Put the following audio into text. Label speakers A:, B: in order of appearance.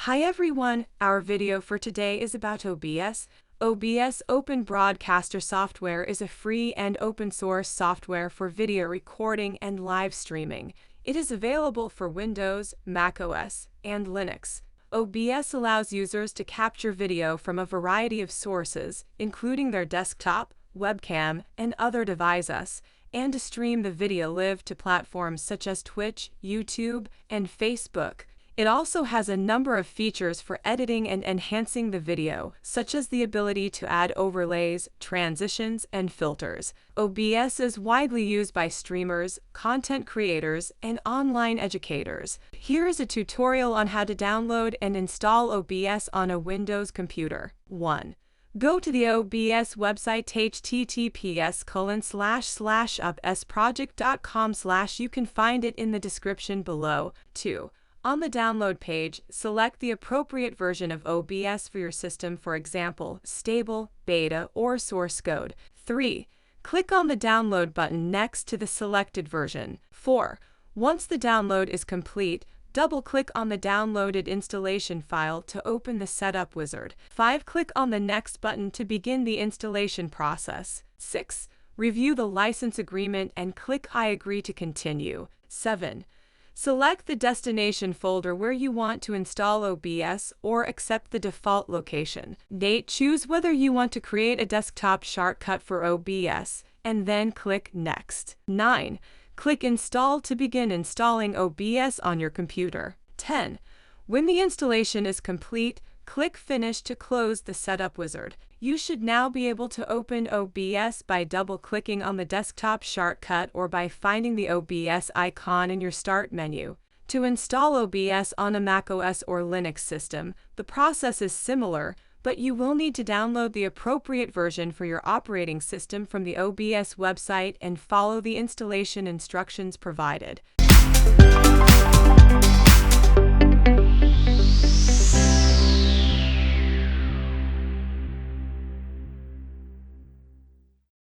A: Hi everyone, our video for today is about OBS. OBS Open Broadcaster software is a free and open source software for video recording and live streaming. It is available for Windows, macOS, and Linux. OBS allows users to capture video from a variety of sources, including their desktop, webcam, and other devices, and to stream the video live to platforms such as Twitch, YouTube, and Facebook. It also has a number of features for editing and enhancing the video, such as the ability to add overlays, transitions, and filters. OBS is widely used by streamers, content creators, and online educators. Here is a tutorial on how to download and install OBS on a Windows computer. 1. Go to the OBS website https://obsproject.com/ you can find it in the description below. 2. On the download page, select the appropriate version of OBS for your system, for example, stable, beta, or source code. 3. Click on the download button next to the selected version. 4. Once the download is complete, double-click on the downloaded installation file to open the setup wizard. 5. Click on the next button to begin the installation process. 6. Review the license agreement and click I agree to continue. 7. Select the destination folder where you want to install OBS or accept the default location. 8. Choose whether you want to create a desktop shortcut for OBS, and then click Next. 9. Click Install to begin installing OBS on your computer. 10. When the installation is complete, click Finish to close the setup wizard. You should now be able to open OBS by double-clicking on the desktop shortcut or by finding the OBS icon in your Start menu. To install OBS on a macOS or Linux system, the process is similar, but you will need to download the appropriate version for your operating system from the OBS website and follow the installation instructions provided.